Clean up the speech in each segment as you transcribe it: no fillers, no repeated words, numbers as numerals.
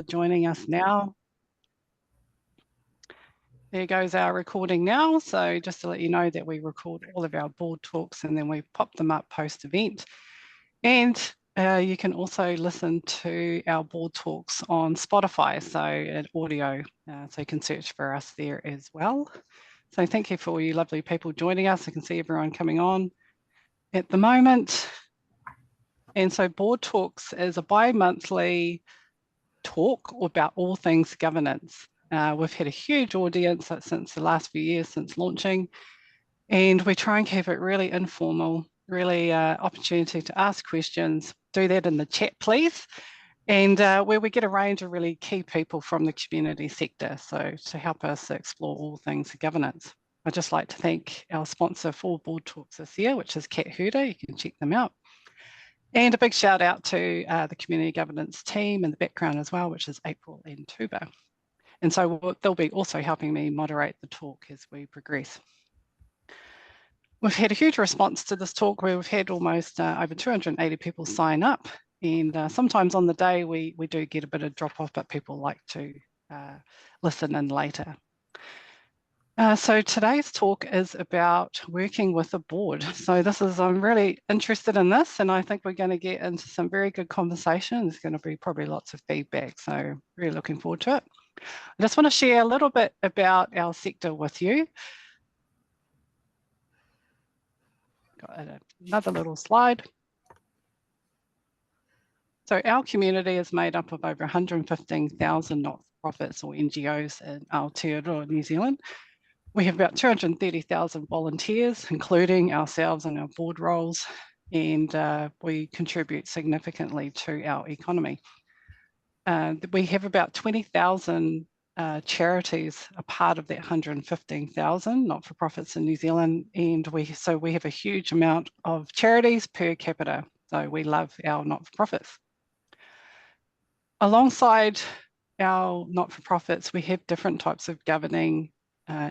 joining us now. There goes our recording now. So just to let you know that we record all of our board talks and then we pop them up post-event. And you can also listen to our board talks on Spotify, so at audio. So you can search for us there as well. So thank you for all you lovely people joining us. I can see everyone coming on at the moment. And so board talks is a bi-monthly talk about all things governance. We've had a huge audience since the last few years since launching, and we try and keep it really informal, really opportunity to ask questions. Do that in the chat, please. And where we get a range of really key people from the community sector, so to help us explore all things governance. I'd just like to thank our sponsor for board talks this year, which is Cat Herder. You can check them out. And a big shout out to the community governance team in the background as well, which is April and Tuba. And so they'll be also helping me moderate the talk as we progress. We've had a huge response to this talk where we've had almost over 280 people sign up. And sometimes on the day we do get a bit of drop off, but people like to listen in later. So today's talk is about working with a board. So I'm really interested in this, and I think we're going to get into some very good conversation. There's going to be probably lots of feedback, so really looking forward to it. I just want to share a little bit about our sector with you. Got another little slide. So our community is made up of over 115,000 not-for-profits or NGOs in Aotearoa, New Zealand. We have about 230,000 volunteers, including ourselves and our board roles, and we contribute significantly to our economy. We have about 20,000 charities, a part of that 115,000 not-for-profits in New Zealand, and we have a huge amount of charities per capita. So we love our not-for-profits. Alongside our not-for-profits, we have different types of governing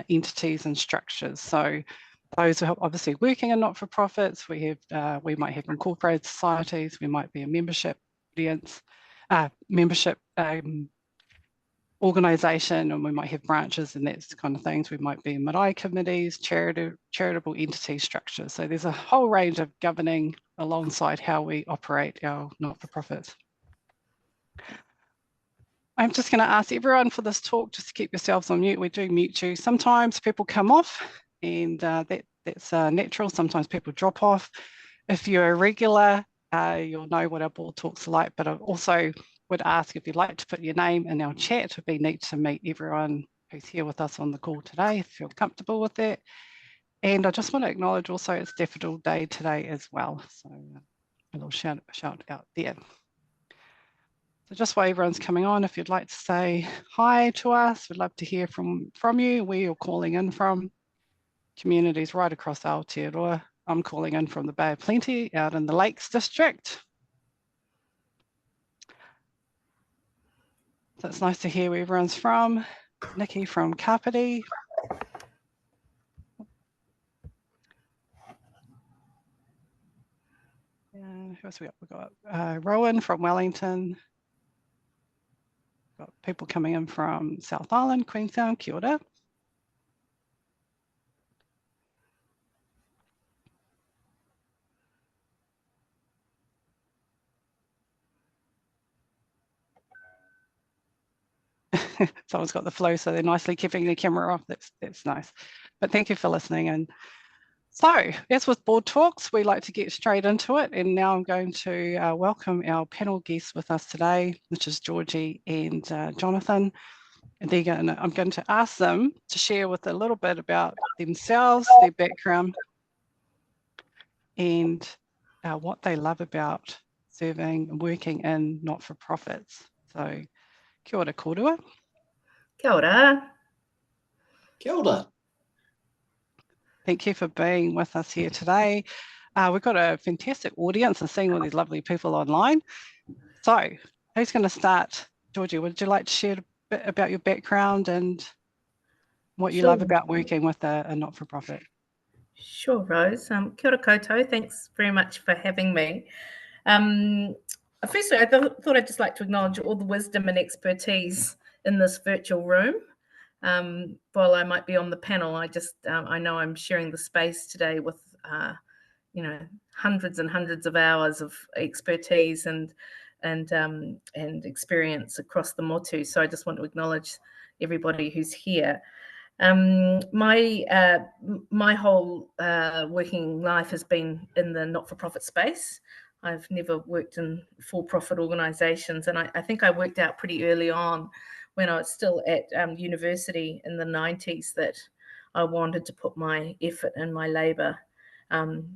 entities and structures. So those are obviously working in not-for-profits. We might have incorporated societies. We might be a membership audience, organisation, and we might have branches and that kind of things. We might be marae committees, charitable entity structures. So there's a whole range of governing alongside how we operate our not-for-profits. I'm just going to ask everyone for this talk just to keep yourselves on mute. We do mute you. Sometimes people come off, and that's natural. Sometimes people drop off. If you're a regular, you'll know what our board talks are like, but I also would ask if you'd like to put your name in our chat. It would be neat to meet everyone who's here with us on the call today, if you're comfortable with that. And I just want to acknowledge also it's Daffodil Day today as well. So a little shout out there. So just while everyone's coming on, if you'd like to say hi to us, we'd love to hear from you, where you're calling in from. Communities right across Aotearoa. I'm calling in from the Bay of Plenty out in the Lakes District. So it's nice to hear where everyone's from. Nikki from Kapiti. And who else we got? We've got Rowan from Wellington. Got people coming in from South Island, Queenstown, kia ora. Someone's got the flu, so they're nicely keeping the camera off. That's nice. But thank you for listening. And so, as with board talks, we like to get straight into it. And now I'm going to welcome our panel guests with us today, which is Georgie and Jonathan. And I'm going to ask them to share with a little bit about themselves, their background, and what they love about serving and working in not-for-profits. So, kia ora kōrua. Kia ora. Kia ora. Thank you for being with us here today. We've got a fantastic audience and seeing all these lovely people online. So who's going to start? Georgie, would you like to share a bit about your background and what you love about working with a not-for-profit? Sure, Rose. Kia ora koutou. Thanks very much for having me. Firstly, I thought I'd just like to acknowledge all the wisdom and expertise in this virtual room. While I might be on the panel, I know I'm sharing the space today with hundreds and hundreds of hours of expertise and experience across the motu. So I just want to acknowledge everybody who's here. My whole working life has been in the not-for-profit space. I've never worked in for-profit organisations, and I think I worked out pretty early on when I was still at university in the 90s that I wanted to put my effort and my labour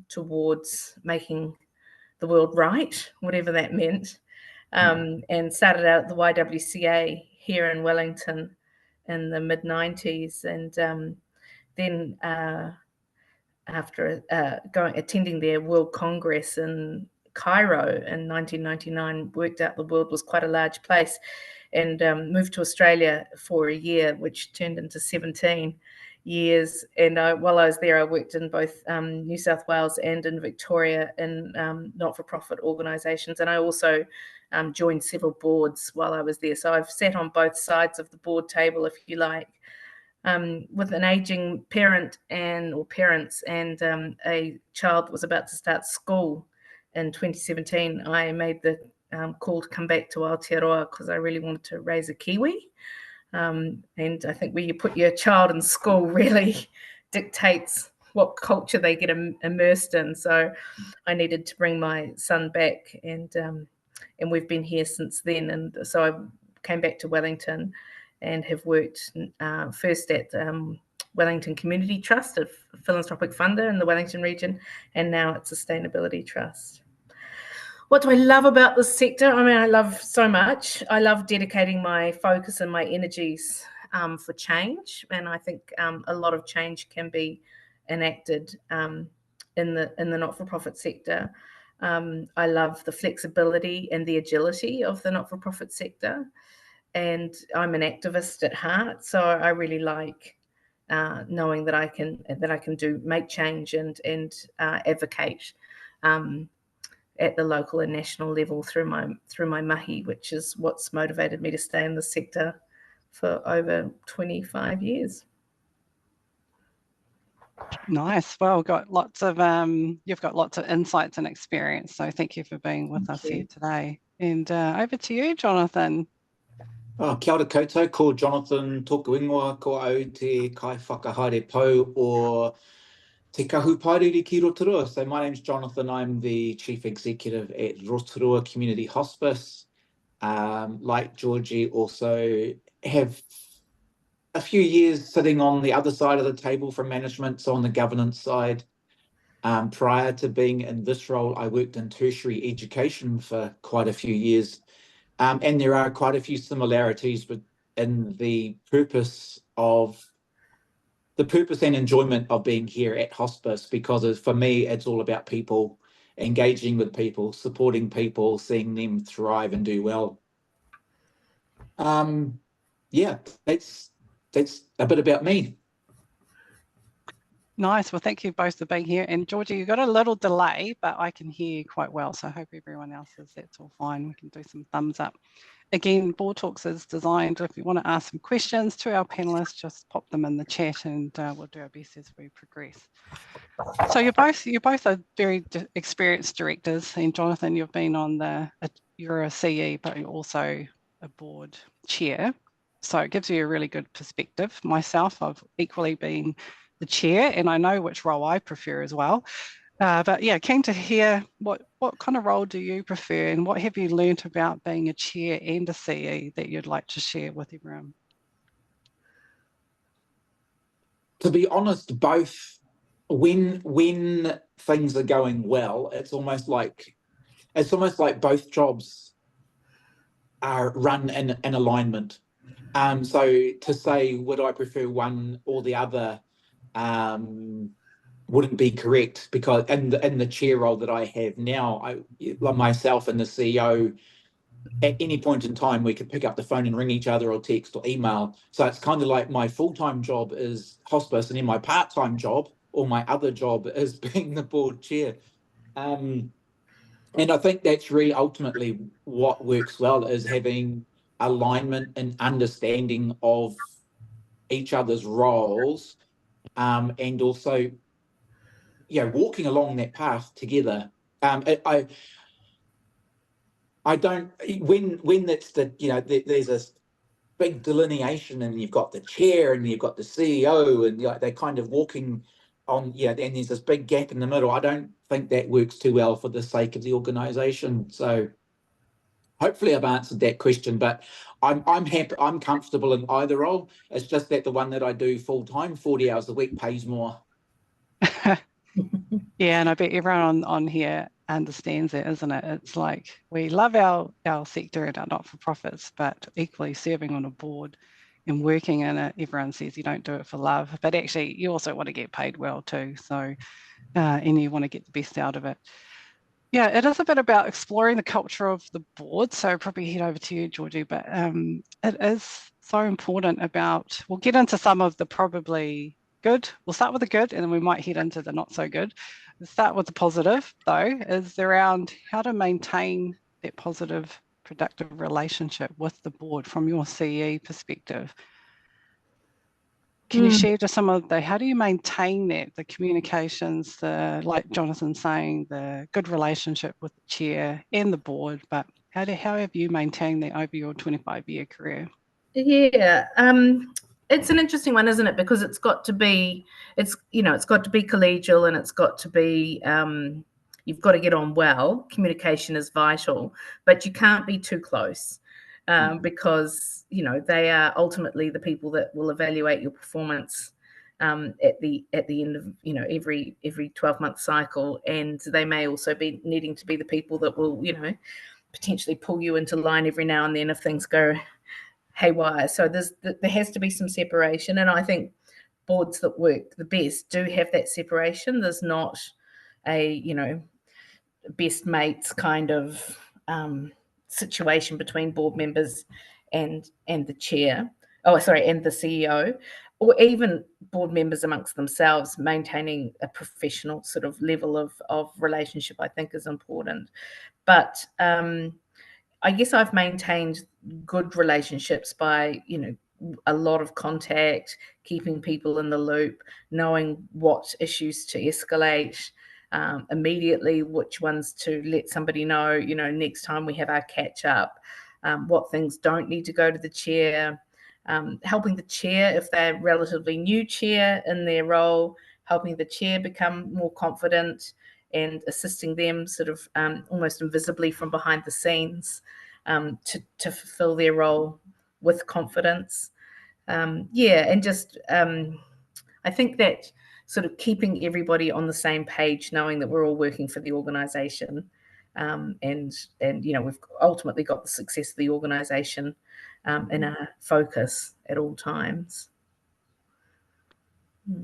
towards making the world right, whatever that meant, and started out at the YWCA here in Wellington in the mid-90s, and then after attending their World Congress in Cairo in 1999, worked out the world was quite a large place, and moved to Australia for a year, which turned into 17 years. And while I was there, I worked in both New South Wales and in Victoria in not-for-profit organisations, and I also joined several boards while I was there. So I've sat on both sides of the board table, if you like. With an aging parent or parents and a child that was about to start school in 2017, I made the call to come back to Aotearoa because I really wanted to raise a Kiwi. And I think where you put your child in school really dictates what culture they get immersed in. So I needed to bring my son back, and we've been here since then. And so I came back to Wellington and have worked first at Wellington Community Trust, a philanthropic funder in the Wellington region, and now at Sustainability Trust. What do I love about this sector? I mean, I love so much. I love dedicating my focus and my energies for change, and I think a lot of change can be enacted in the not-for-profit sector. I love the flexibility and the agility of the not-for-profit sector, and I'm an activist at heart, so I really like knowing that I can make change and advocate at the local and national level through my mahi, which is what's motivated me to stay in the sector for over 25 years. Nice. Well, you've got lots of insights and experience. So thank you for being with us here today. And over to you, Jonathan. Kia ora koutou, ko Jonathan tōku ingoa, ko au te kai whakahaere pou o te kahupairiri ki Rotorua. So my name's Jonathan. I'm the Chief Executive at Rotorua Community Hospice. Like Georgie, also have a few years sitting on the other side of the table from management, so on the governance side. Prior to being in this role, I worked in tertiary education for quite a few years. And there are quite a few similarities in the purpose and enjoyment of being here at hospice, because for me, it's all about people, engaging with people, supporting people, seeing them thrive and do well. Yeah, that's a bit about me. Nice. Well, thank you both for being here. And Georgie, you've got a little delay, but I can hear you quite well. So I hope everyone else that's all fine. We can do some thumbs up. Again, Board Talks is designed, if you want to ask some questions to our panelists, just pop them in the chat and we'll do our best as we progress. So you both are very experienced directors, and Jonathan, you've been on you're a CE, but you're also a board chair. So it gives you a really good perspective. Myself, I've equally been the chair, and I know which role I prefer as well. But yeah, keen to hear what kind of role do you prefer, and what have you learnt about being a chair and a CE that you'd like to share with everyone? To be honest, both. When things are going well, it's almost like both jobs are run in alignment. So to say would I prefer one or the other wouldn't be correct, because in the chair role that I have now, myself and the CEO, at any point in time, we could pick up the phone and ring each other or text or email. So it's kind of like my full-time job is hospice, and then my part-time job or my other job is being the board chair. And I think that's really ultimately what works well, is having alignment and understanding of each other's roles, and also, walking along that path together. I don't, when that's there's a big delineation, and you've got the chair and you've got the CEO, and they're kind of walking on, and there's this big gap in the middle. I don't think that works too well for the sake of the organisation. So hopefully I've answered that question, but I'm happy, I'm comfortable in either role. It's just that the one that I do full time, 40 hours a week, pays more. Yeah, and I bet everyone on here understands that, isn't it? It's like we love our sector and our not-for-profits, but equally serving on a board and working in it, everyone says you don't do it for love, but actually you also want to get paid well too. So, and you want to get the best out of it. Yeah, it is a bit about exploring the culture of the board. So probably head over to you, Georgie, but it is so important about, we'll get into some of the probably good. We'll start with the good and then we might head into the not so good. Let's start with the positive though, is around how to maintain that positive, productive relationship with the board from your CE perspective. Can you share just some of how do you maintain that, the communications, like Jonathan saying, the good relationship with the chair and the board, but how have you maintained that over your 25-year career? Yeah, it's an interesting one, isn't it? Because it's got to be collegial, and it's got to be, you've got to get on well. Communication is vital, but you can't be too close. Because they are ultimately the people that will evaluate your performance at the end of every 12-month cycle, and they may also be needing to be the people that will potentially pull you into line every now and then if things go haywire. So there has to be some separation, and I think boards that work the best do have that separation. There's not a best mates kind of situation between board members and the chair, and the CEO, or even board members amongst themselves. Maintaining a professional sort of level of relationship, I think, is important. But I guess I've maintained good relationships by a lot of contact, keeping people in the loop, knowing what issues to escalate immediately, which ones to let somebody know, next time we have our catch up, what things don't need to go to the chair, helping the chair if they're relatively new chair in their role, helping the chair become more confident and assisting them sort of almost invisibly from behind the scenes to fulfill their role with confidence. And just I think that sort of keeping everybody on the same page, knowing that we're all working for the organisation, and we've ultimately got the success of the organisation in our focus at all times.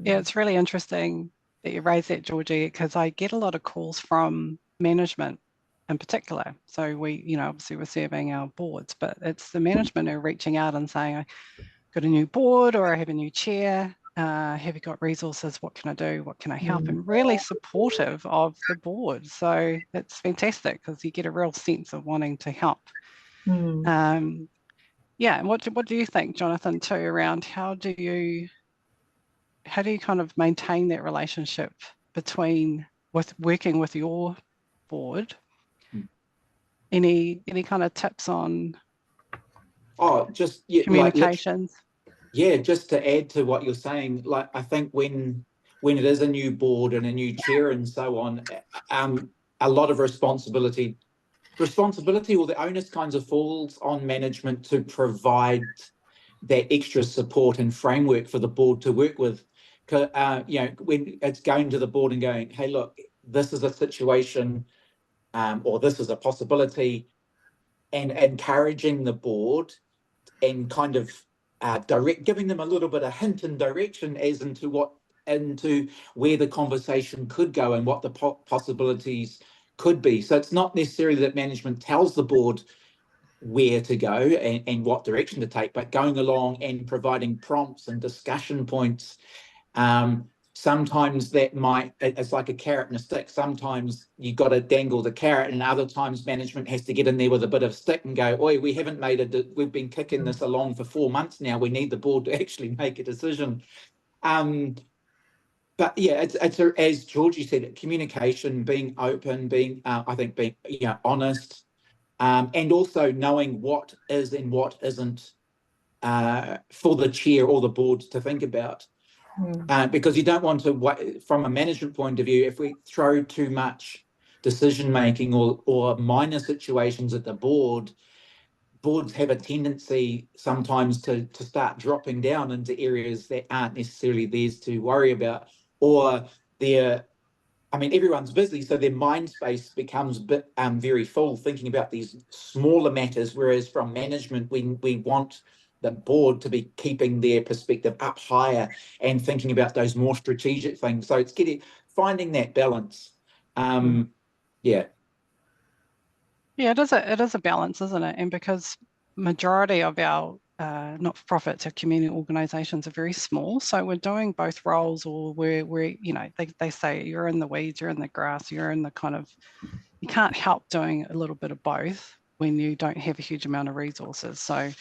Yeah, it's really interesting that you raise that, Georgie, because I get a lot of calls from management in particular. So we, obviously we're serving our boards, but it's the management who are reaching out and saying, I got a new board or I have a new chair. Have you got resources? What can I do? What can I help? And really supportive of the board. So it's fantastic because you get a real sense of wanting to help. And what do you think, Jonathan, too, around how do you kind of maintain that relationship with working with your board? Any kind of tips on communications? Just to add to what you're saying, like I think when it is a new board and a new chair and so on, a lot of responsibility or the onus kinds of falls on management to provide that extra support and framework for the board to work with. When it's going to the board and going, hey, look, this is a situation, or this is a possibility, and encouraging the board and kind of giving them a little bit of hint and direction as into where the conversation could go and what the possibilities could be. So it's not necessarily that management tells the board where to go and what direction to take, but going along and providing prompts and discussion points sometimes it's like a carrot and a stick. Sometimes you got to dangle the carrot, and other times management has to get in there with a bit of stick and go, oi, we haven't we've been kicking this along for 4 months now. We need the board to actually make a decision. But yeah, it's as Georgie said, communication, being open, being honest, and also knowing what is and what isn't for the chair or the board to think about. Because you don't want to, from a management point of view, if we throw too much decision making or minor situations at the boards have a tendency sometimes to start dropping down into areas that aren't necessarily theirs to worry about, or everyone's busy, so their mind space becomes very full thinking about these smaller matters, whereas from management, we want the board to be keeping their perspective up higher and thinking about those more strategic things. So it's finding that balance. Yeah, it is a balance, isn't it? And because majority of our not-for-profits or community organisations are very small, so we're doing both roles, or they say you're in the weeds, you're in the grass, you're in the you can't help doing a little bit of both when you don't have a huge amount of resources. So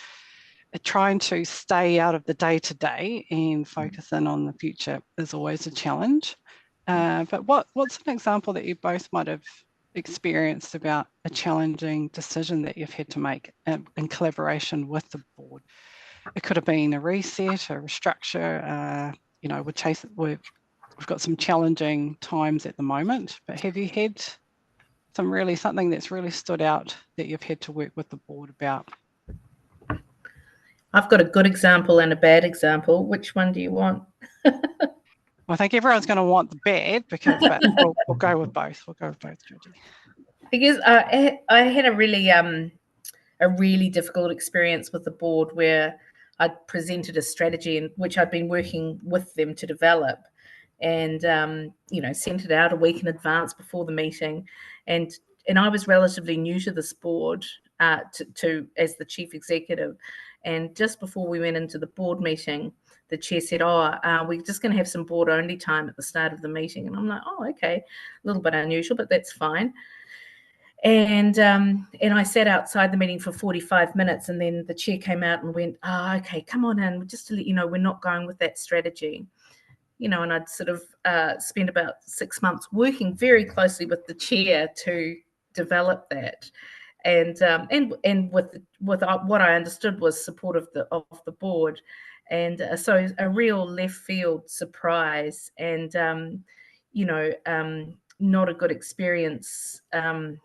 trying to stay out of the day-to-day and focus in on the future is always a challenge. But what's an example that you both might have experienced about a challenging decision that you've had to make in collaboration with the board? It could have been a reset, a restructure. We've got some challenging times at the moment, but have you had something that's really stood out that you've had to work with the board about? I've got a good example and a bad example. Which one do you want? I think everyone's going to want the bad, but we'll go with both. We'll go with both, Georgie. Because I had a really difficult experience with the board where I'd presented a strategy in which I'd been working with them to develop, and sent it out a week in advance before the meeting, and I was relatively new to this board to as the chief executive, and just before we went into the board meeting, the chair said, we're just going to have some board only time at the start of the meeting. And I'm like, okay, a little bit unusual, but that's fine. And I sat outside the meeting for 45 minutes, and then the chair came out and went, okay, come on in, just to let you know, we're not going with that strategy. And I'd sort of spent about 6 months working very closely with the chair to develop that. And with what I understood was support of the board. And so a real left field surprise, and not a good experience for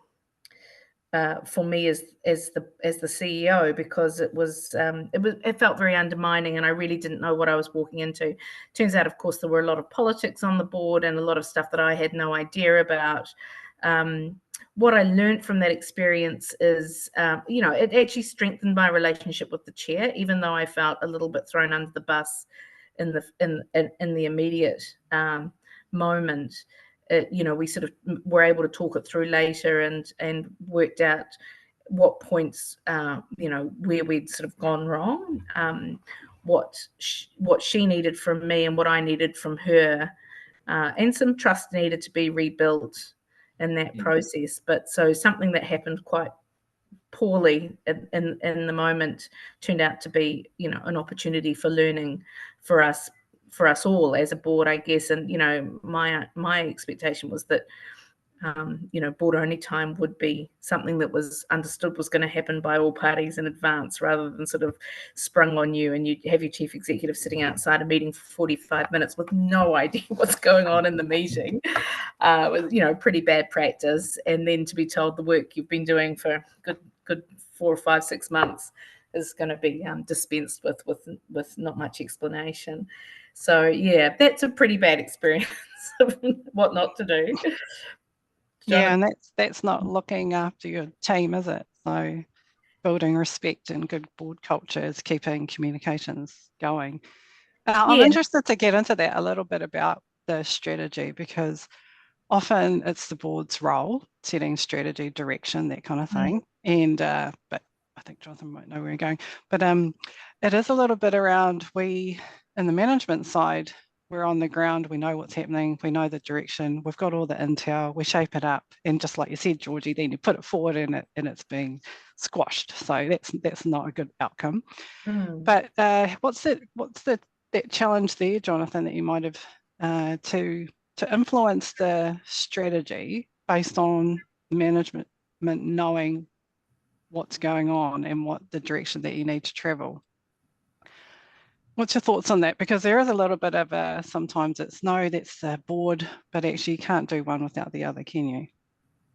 me as the CEO, because it felt very undermining, and I really didn't know what I was walking into. Turns out, of course, there were a lot of politics on the board and a lot of stuff that I had no idea about. What I learned from that experience is, it actually strengthened my relationship with the chair, even though I felt a little bit thrown under the bus in the immediate moment. We sort of were able to talk it through later and worked out what points, where we'd sort of gone wrong, what she needed from me and what I needed from her, and some trust needed to be rebuilt in that process. But so something that happened quite poorly in the moment turned out to be, an opportunity for learning for us all as a board, I guess. And my expectation was that board only time would be something that was understood was going to happen by all parties in advance, rather than sort of sprung on you and you have your chief executive sitting outside a meeting for 45 minutes with no idea what's going on in the meeting. Was pretty bad practice. And then to be told the work you've been doing for good 4 or 5, 6 months is going to be dispensed with not much explanation. So yeah, that's a pretty bad experience of what not to do. Yeah, and that's not looking after your team, is it? So building respect and good board culture is keeping communications going. I'm interested to get into that a little bit about the strategy, because often it's the board's role setting strategy, direction, that kind of thing. And but I think Jonathan might know where we're going. But it is a little bit around, we in the management side, we're on the ground, we know what's happening, we know the direction, we've got all the intel, we shape it up, and just like you said, Georgie, then you put it forward and it's being squashed. So that's not a good outcome. But what's that challenge there, Jonathan, that you might have to influence the strategy based on management knowing what's going on and what the direction that you need to travel? What's your thoughts on that? Because there is a little bit of sometimes it's no, that's the board, but actually you can't do one without the other, can you?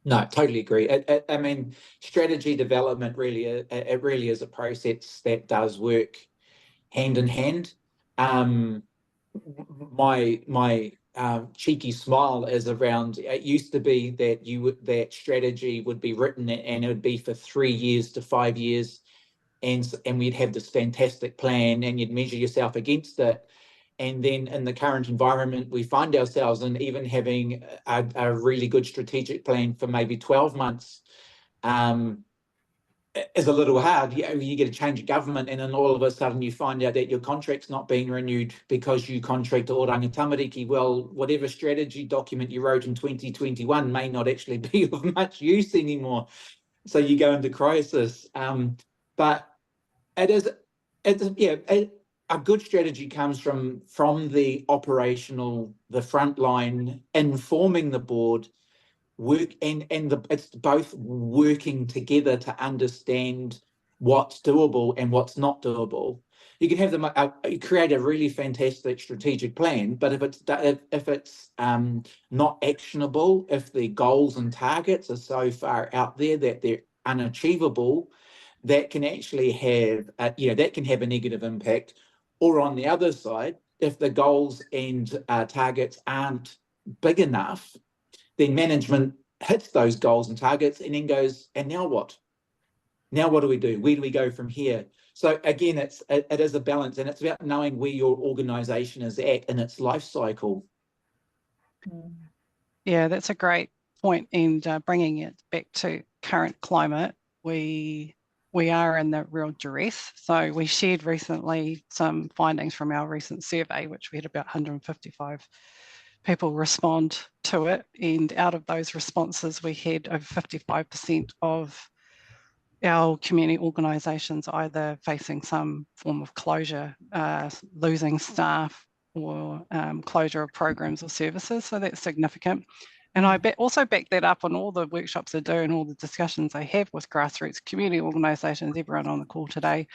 No, totally agree. I mean, strategy development really, it really is a process that does work hand in hand. My cheeky smile is around. It used to be that that strategy would be written and it would be for 3 years to 5 years. And we'd have this fantastic plan and you'd measure yourself against it. And then in the current environment, we find ourselves in even having a really good strategic plan for maybe 12 months is a little hard. You get a change of government and then all of a sudden you find out that your contract's not being renewed because you contract to Oranga Tamariki. Well, whatever strategy document you wrote in 2021 may not actually be of much use anymore. So you go into crisis. But a good strategy comes from the operational, the front line, informing the board, it's both working together to understand what's doable and what's not doable. You can have them create a really fantastic strategic plan, but if it's not actionable, if the goals and targets are so far out there that they're unachievable, that can actually have that can have a negative impact. Or on the other side, if the goals and targets aren't big enough, then management hits those goals and targets and then goes, and now what? Now what do we do? Where do we go from here? So again, it is a balance, and it's about knowing where your organisation is at in its life cycle. Yeah, that's a great point. And bringing it back to current climate, we are in the real duress. So we shared recently some findings from our recent survey, which we had about 155 people respond to it. And out of those responses, we had over 55% of our community organisations either facing some form of closure, losing staff, or closure of programs or services. So that's significant. And I also back that up on all the workshops I do and all the discussions I have with grassroots community organisations, everyone on the call today,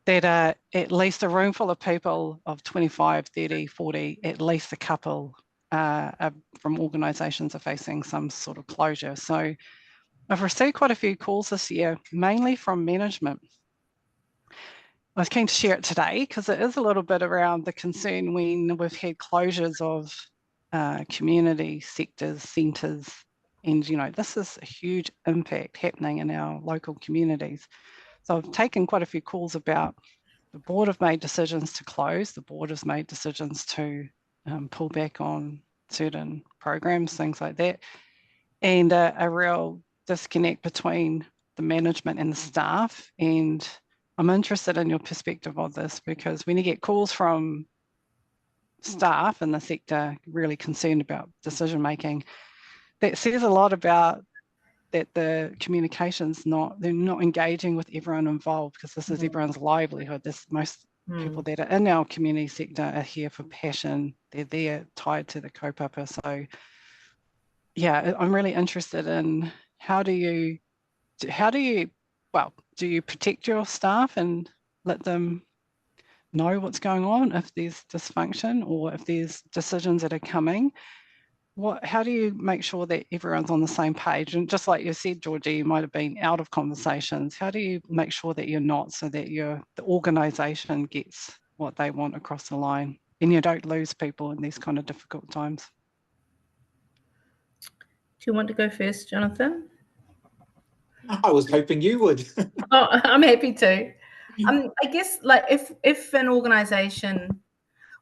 that at least a room full of people of 25, 30, 40, at least a couple from organisations are facing some sort of closure. So I've received quite a few calls this year, mainly from management. I was keen to share it today because it is a little bit around the concern when we've had closures of community sectors, centres, and this is a huge impact happening in our local communities. So I've taken quite a few calls about the board have made decisions to close, the board has made decisions to pull back on certain programs, things like that, and a real disconnect between the management and the staff. And I'm interested in your perspective on this, because when you get calls from staff in the sector really concerned about decision making, that says a lot about that the communication's they're not engaging with everyone involved, because this is everyone's livelihood. Most people that are in our community sector are here for passion. They're there tied to the kaupapa. So yeah, I'm really interested in do you protect your staff and let them know what's going on if there's dysfunction or if there's decisions that are coming? How do you make sure that everyone's on the same page? And just like you said, Georgie, you might have been out of conversations. How do you make sure that you're not, so that the organisation gets what they want across the line and you don't lose people in these kind of difficult times? Do you want to go first, Jonathan? I was hoping you would. Oh, I'm happy to. I guess, like, if an organisation,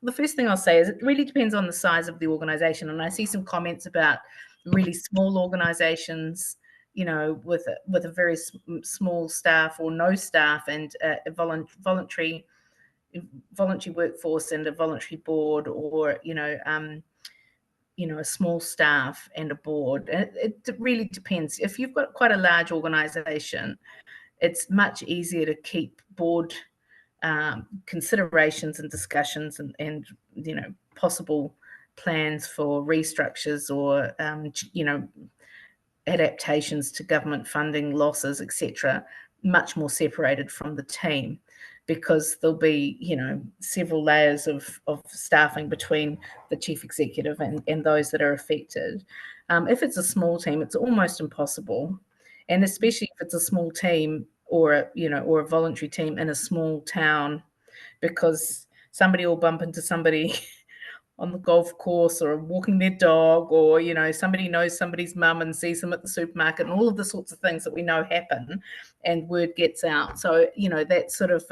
the first thing I'll say is it really depends on the size of the organisation. And I see some comments about really small organisations, with a very small staff or no staff and voluntary voluntary workforce and a voluntary board, or a small staff and a board. It really depends. If you've got quite a large organisation, it's much easier to keep board considerations and discussions and possible plans for restructures or adaptations to government funding, losses, etc., much more separated from the team, because there'll be several layers of staffing between the chief executive and those that are affected. If it's a small team, it's almost impossible, and especially if it's a small team or a voluntary team in a small town, because somebody will bump into somebody on the golf course or walking their dog, or somebody knows somebody's mum and sees them at the supermarket, and all of the sorts of things that we know happen, and word gets out. So that sort of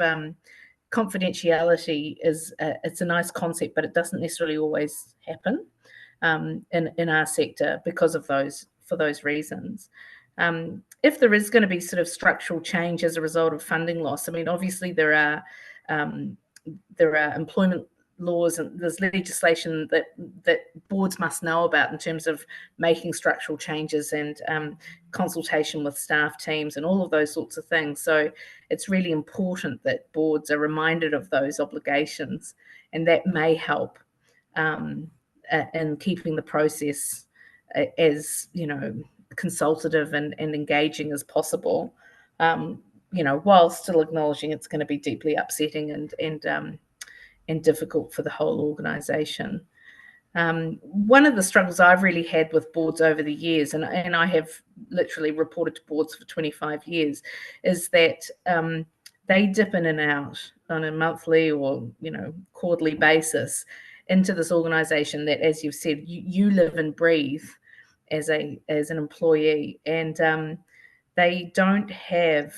confidentiality it's a nice concept, but it doesn't necessarily always happen in our sector for those reasons. If there is going to be sort of structural change as a result of funding loss, I mean, obviously there are employment laws and there's legislation that boards must know about in terms of making structural changes and consultation with staff teams and all of those sorts of things. So it's really important that boards are reminded of those obligations, and that may help in keeping the process as consultative and engaging as possible, while still acknowledging it's going to be deeply upsetting and difficult for the whole organisation. One of the struggles I've really had with boards over the years, and I have literally reported to boards for 25 years, is that they dip in and out on a monthly or quarterly basis into this organisation that, as you've said, you live and breathe as an employee, and they don't have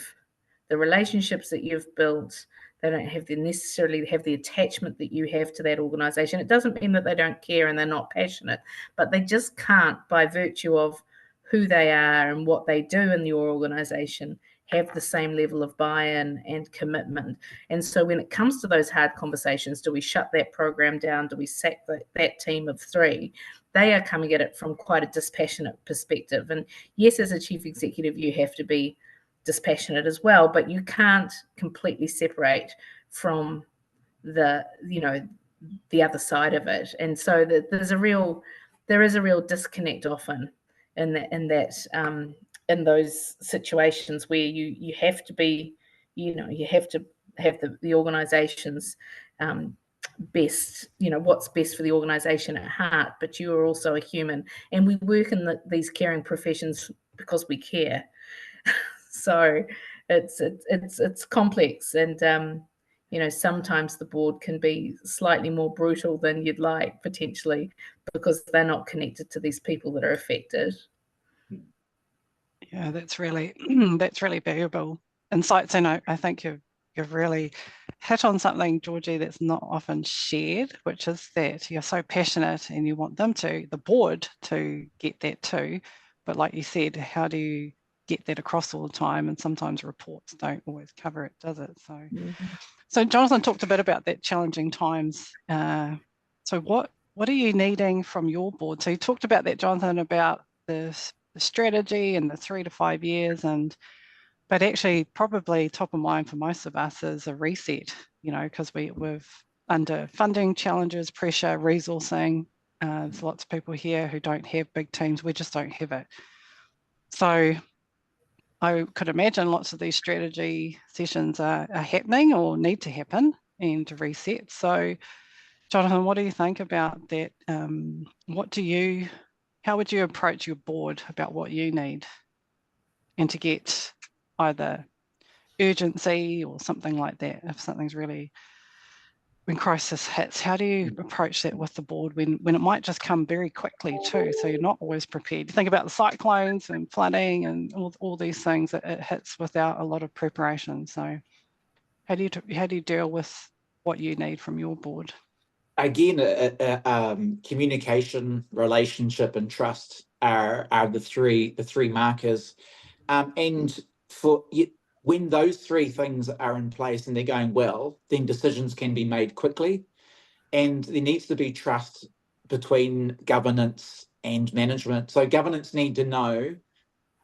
the relationships that you've built. They don't necessarily have the attachment that you have to that organisation. It doesn't mean that they don't care and they're not passionate, but they just can't, by virtue of who they are and what they do in your organisation, have the same level of buy-in and commitment. And so when it comes to those hard conversations, do we shut that program down? Do we sack that team of 3? They are coming at it from quite a dispassionate perspective. And yes, as a chief executive, you have to be dispassionate as well, but you can't completely separate from the other side of it. And so there is a real disconnect often in those situations where you have to be, you have to have the organization's best, what's best for the organization at heart, but you are also a human, and we work in these caring professions because we care. So it's complex, and sometimes the board can be slightly more brutal than you'd like, potentially, because they're not connected to these people that are affected. Yeah, that's really valuable insights, and I think you've really hit on something, Georgie, that's not often shared, which is that you're so passionate and you want the board to get that too. But like you said, how do you get that across all the time? And sometimes reports don't always cover it, does it? So Jonathan talked a bit about that challenging times. So what are you needing from your board? So you talked about that, Jonathan, about the strategy and the 3 to 5 years, but actually probably top of mind for most of us is a reset, because we've under funding challenges, pressure, resourcing. There's lots of people here who don't have big teams. We just don't have it. So I could imagine lots of these strategy sessions are happening or need to happen and to reset. So Jonathan, what do you think about that? How would you approach your board about what you need, and to get either urgency or something like that, if something's really, when crisis hits, how do you approach that with the board when it might just come very quickly too, so you're not always prepared? You think about the cyclones and flooding and all these things, that it hits without a lot of preparation. So how do you deal with what you need from your board? Again, communication, relationship, and trust are the three markers. And for when those three things are in place and they're going well, then decisions can be made quickly. And there needs to be trust between governance and management. So governance need to know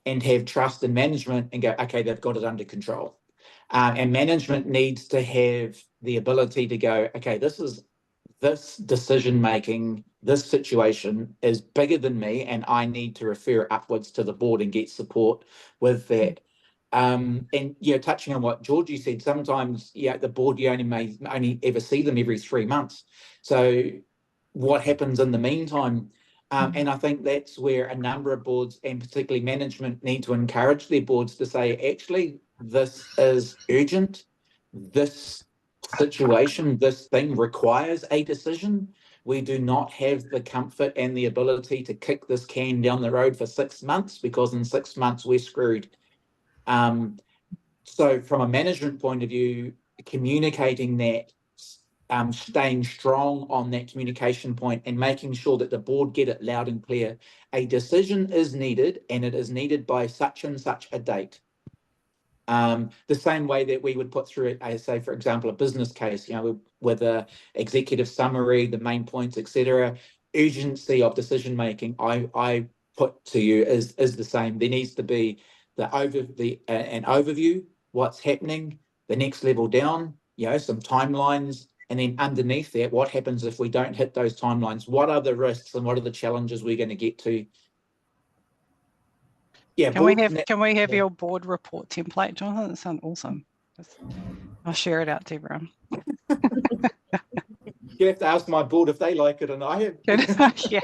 and have trust in management and go, okay, they've got it under control. And management needs to have the ability to go, okay, this decision-making, this situation is bigger than me, and I need to refer upwards to the board and get support with that. And touching on what Georgie said, sometimes the board, you only ever see them every 3 months. So what happens in the meantime? And I think that's where a number of boards, and particularly management, need to encourage their boards to say, actually, this is urgent. This situation, this thing requires a decision. We do not have the comfort and the ability to kick this can down the road for 6 months, because in 6 months we're screwed. So from a management point of view, communicating that, staying strong on that communication point and making sure that the board get it loud and clear. A decision is needed, and it is needed by such and such a date. The same way that we would put through, say, for example, a business case, with a executive summary, the main points, etc. Urgency of decision making, I put to you is the same. There needs to be an overview, what's happening, the next level down, some timelines, and then underneath that, what happens if we don't hit those timelines? What are the risks and what are the challenges we're going to get to? Yeah. Can we have your board report template, Jonathan? That sounds awesome. I'll share it out to everyone. You have to ask my board if they like it, and I have. Yeah.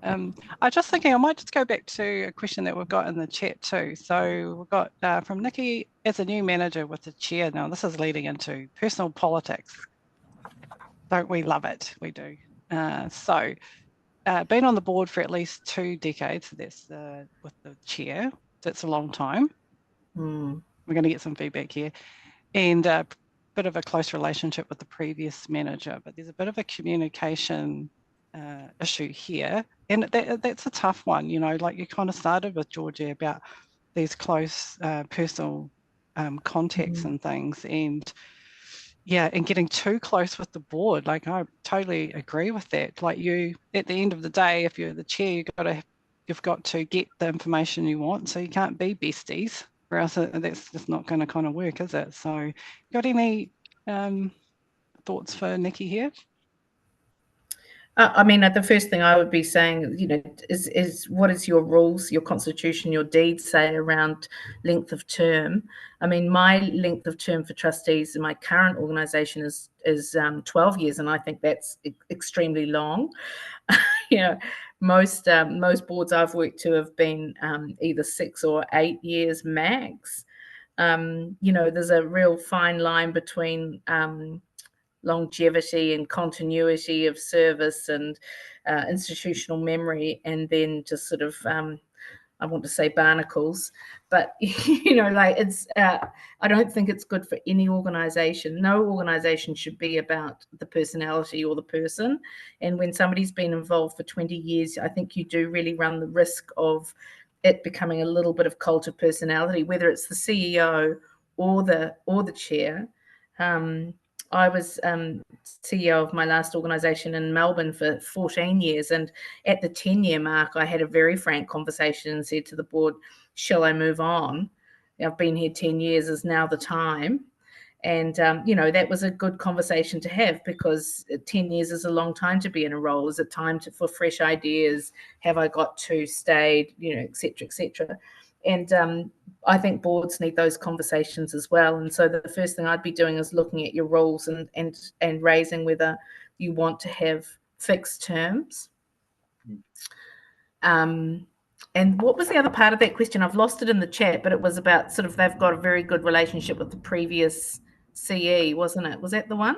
I was just thinking I might just go back to a question that we've got in the chat too. So we've got from Nikki, as a new manager with the chair. Now this is leading into personal politics. Don't we love it? We do. Been on the board for at least 2 decades. That's with the chair. That's a long time. We're going to get some feedback here. And a bit of a close relationship with the previous manager, but there's a bit of a communication issue here. And that's a tough one, like you kind of started with, Georgie, about these close personal contacts and things. And getting too close with the board. Like, I totally agree with that. Like, at the end of the day, if you're the chair, you've got to get the information you want. So you can't be besties, or else that's just not going to kind of work, is it? So, got any thoughts for Nikki here? I mean, the first thing I would be saying, is what is your rules, your constitution, your deeds say around length of term? I mean, my length of term for trustees in my current organisation is 12 years, and I think that's extremely long. Most boards I've worked to have been either 6 or 8 years max. There's a real fine line between longevity and continuity of service and institutional memory, and then just sort of I want to say barnacles, but it's I don't think it's good for any organization. No organization should be about the personality or the person. And when somebody's been involved for 20 years, I think you do really run the risk of it becoming a little bit of cult of personality, whether it's the CEO or the chair. I was CEO of my last organisation in Melbourne for 14 years, and at the 10-year mark, I had a very frank conversation and said to the board, shall I move on? I've been here 10 years, is now the time? And, that was a good conversation to have, because 10 years is a long time to be in a role. Is it time for fresh ideas? Have I got to stay, et cetera, et cetera. And I think boards need those conversations as well. And so the first thing I'd be doing is looking at your rules and raising whether you want to have fixed terms. And what was the other part of that question? I've lost it in the chat, but it was about sort of they've got a very good relationship with the previous CE, wasn't it? Was that the one?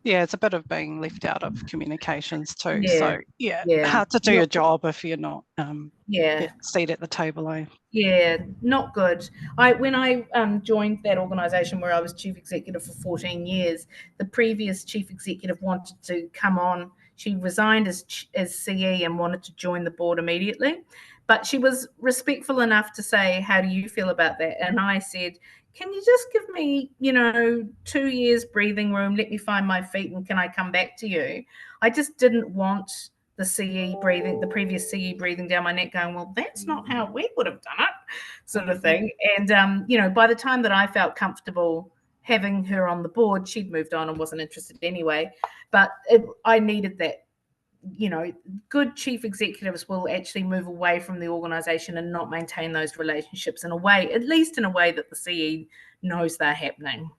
Yeah, it's a bit of being left out of communications too. Yeah. So hard to do your job if you're not seat at the table. Yeah, not good. When I joined that organisation where I was chief executive for 14 years, the previous chief executive wanted to come on. She resigned as CE and wanted to join the board immediately, But she was respectful enough to say, how do you feel about that? And I said, can you just give me, 2 years breathing room, let me find my feet, and can I come back to you? I just didn't want the previous CE breathing down my neck going, well, that's not how we would have done it, sort of thing. And, by the time that I felt comfortable having her on the board, she'd moved on and wasn't interested anyway. But I needed that. Good chief executives will actually move away from the organisation and not maintain those relationships in a way, at least in a way that the CE knows they're happening.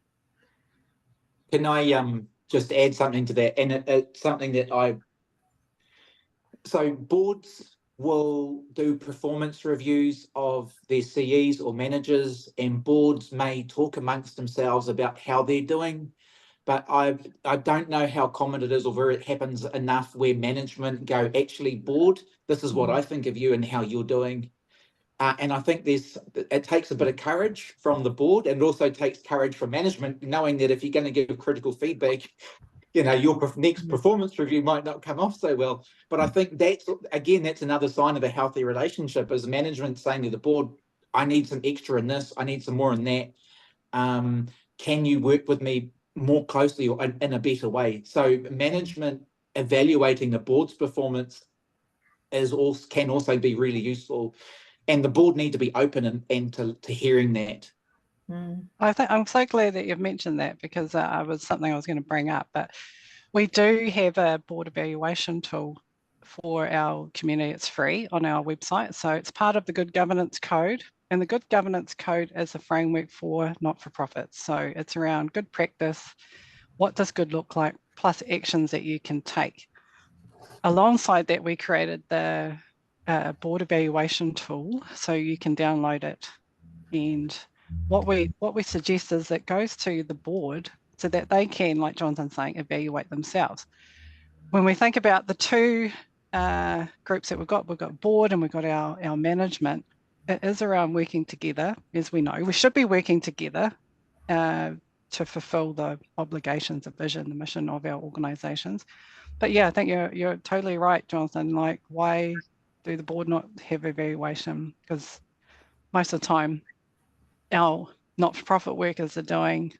Can I just add something to that? And it's something that so boards will do performance reviews of their CEs or managers, and boards may talk amongst themselves about how they're doing. But I don't know how common it is or where it happens enough where management go, actually, board, this is what I think of you and how you're doing. And I think it takes a bit of courage from the board, and it also takes courage from management, knowing that if you're going to give critical feedback, your next performance review might not come off so well. But I think that's another sign of a healthy relationship, is management saying to the board, I need some extra in this, I need some more in that. Can you work with me more closely or in a better way? So management evaluating the board's performance can also be really useful, and the board need to be open and to hearing that. I think I'm so glad that you've mentioned that, because it was something I was going to bring up. But we do have a board evaluation tool for our community. It's free on our website, so it's part of the Good Governance Code. And the Good Governance Code is a framework for not-for-profits. So it's around good practice, what does good look like, plus actions that you can take. Alongside that, we created the board evaluation tool, so you can download it. And what we suggest is it goes to the board so that they can, like Jonathan's saying, evaluate themselves. When we think about the two groups that we've got board and we've got our management, it is around working together. As we know, we should be working together to fulfill the obligations, the vision, the mission of our organisations. But yeah, I think you're totally right, Jonathan. Like, why do the board not have evaluation? Because most of the time, our not-for-profit workers are doing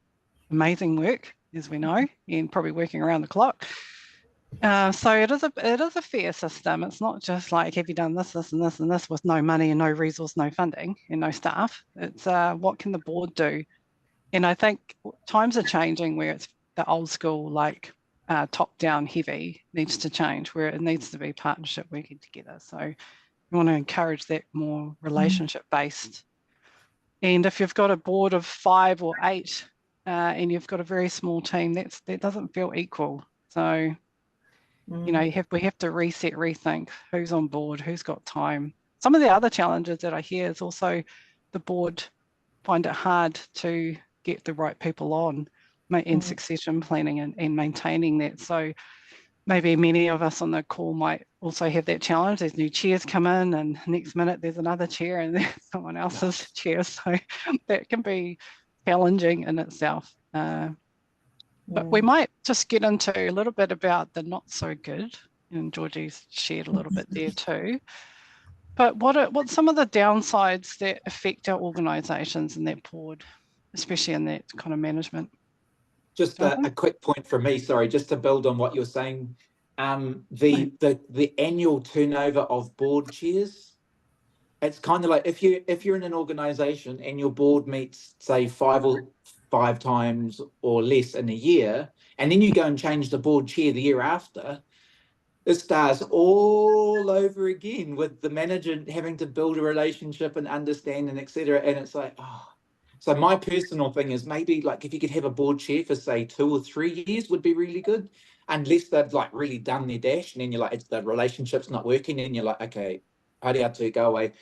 amazing work, as we know, and probably working around the clock. So it is a fair system. It's not just like, have you done this, this, and this, and this with no money and no resource, no funding, and no staff. It's what can the board do? And I think times are changing where it's the old school, like top-down heavy, needs to change, where it needs to be partnership, working together. So we want to encourage that more relationship-based. And if you've got a board of 5 or 8 and you've got a very small team, that doesn't feel equal. So we have to rethink who's on board, who's got time. Some of the other challenges that I hear is also the board find it hard to get the right people on in succession planning and maintaining that. So maybe many of us on the call might also have that challenge. There's new chairs come in, and next minute there's another chair and there's someone else's chair. So that can be challenging in itself. But we might just get into a little bit about the not so good, and Georgie's shared a little bit there too. But what's some of the downsides that affect our organisations and that board, especially in that kind of management? Just a quick point from me, sorry, just to build on what you're saying. The annual turnover of board chairs, it's kind of like if you're in an organisation and your board meets, say, 5 times or less in a year, and then you go and change the board chair the year after, it starts all over again with the manager having to build a relationship and understand and etc. And it's like, oh. So my personal thing is maybe like if you could have a board chair for say 2 or 3 years would be really good, unless they've like really done their dash, and then you're like, the relationship's not working, and you're like, okay, Aotearoa, go away,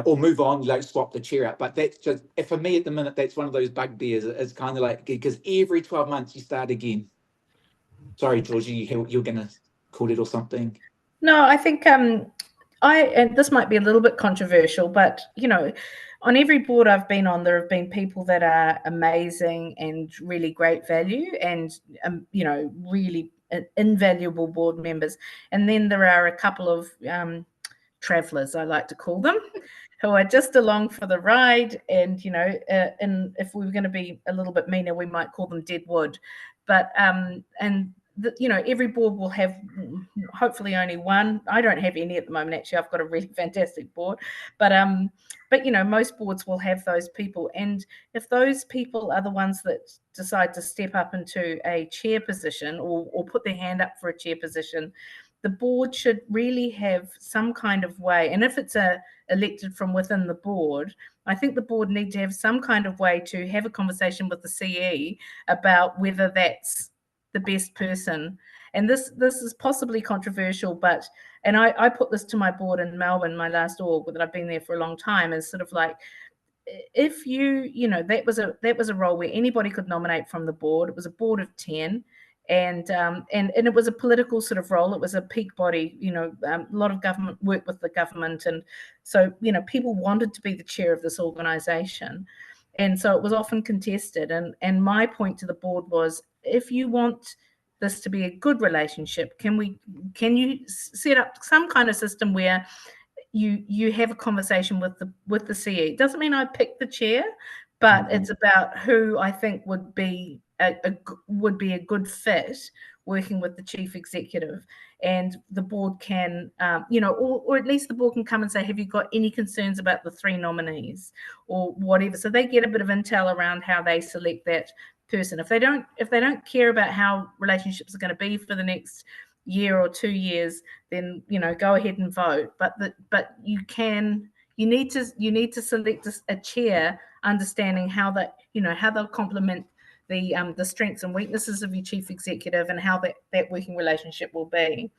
or move on, swap the chair out. But that's just, for me at the minute, that's one of those bugbears. It's kind of like, because every 12 months you start again. Sorry, Georgie, you're going to call it or something. No, I think and this might be a little bit controversial, but on every board I've been on, there have been people that are amazing and really great value, and really invaluable board members. And then there are a couple of travellers, I like to call them, who are just along for the ride. And, you know, and if we were going to be a little bit meaner, we might call them dead wood. But, you know, every board will have hopefully only one. I don't have any at the moment, actually. I've got a really fantastic board. But you know, most boards will have those people. And if those people are the ones that decide to step up into a chair position or put their hand up for a chair position, the board should really have some kind of way. And if it's elected from within the board, I think the board need to have some kind of way to have a conversation with the CE about whether that's the best person. And this is possibly controversial, but, and I put this to my board in Melbourne, my last org, that I've been there for a long time, is sort of like, if you know, that was a role where anybody could nominate from the board. It was a board of 10. And it was a political sort of role. It was a peak body, you know, a lot of government work with the government. And so, you know, people wanted to be the chair of this organisation. And so it was often contested. And my point to the board was, if you want this to be a good relationship, can you set up some kind of system where you have a conversation with the CE? It doesn't mean I pick the chair, but it's about who I think would be a good fit working with the chief executive. And the board can, you know, or at least the board can come and say, have you got any concerns about the 3 nominees or whatever? So they get a bit of intel around how they select that person. If they don't care about how relationships are going to be for the next year or 2 years, then, you know, go ahead and vote. But you need to select a chair, understanding how that, you know, how they'll complement the strengths and weaknesses of your chief executive and how that working relationship will be.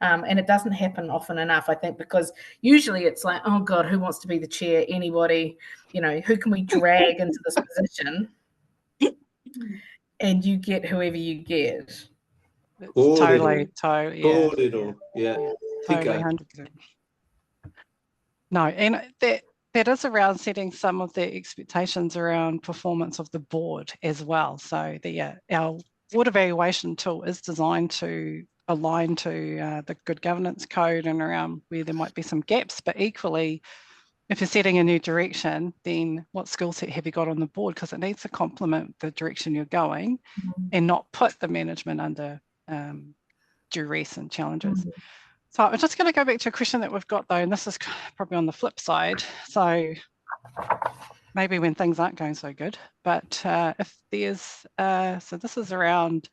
And it doesn't happen often enough, I think, because usually it's like, oh God, who wants to be the chair? Anybody, you know, who can we drag into this position? And you get whoever you get. Totally, yeah. Yeah. Totally, 100%. No, and that is around setting some of the expectations around performance of the board as well. So our board evaluation tool is designed to align to the good governance code and around where there might be some gaps, but equally, if you're setting a new direction, then what skill set have you got on the board? Because it needs to complement the direction you're going and not put the management under duress and challenges. So I'm just going to go back to a question that we've got though, and this is probably on the flip side. So maybe when things aren't going so good, but if there's, so this is around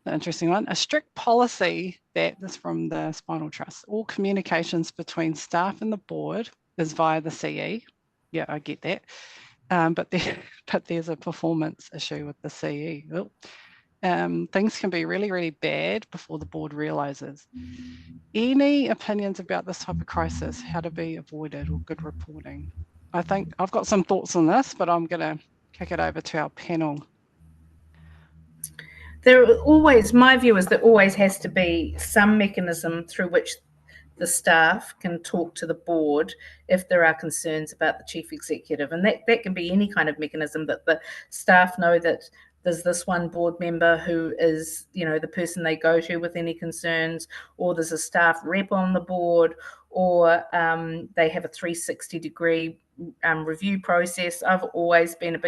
the interesting one, a strict policy that this from the Spinal Trust, all communications between staff and the board is via the CE. Yeah, I get that. But there's a performance issue with the CE. Things can be really, really bad before the board realises. Any opinions about this type of crisis, how to be avoided or good reporting? I think I've got some thoughts on this, but I'm going to kick it over to our panel. My view is there always has to be some mechanism through which the staff can talk to the board if there are concerns about the chief executive. And that can be any kind of mechanism, that the staff know that there's this one board member who is, you know, the person they go to with any concerns, or there's a staff rep on the board, or they have a 360-degree review process. I've always been a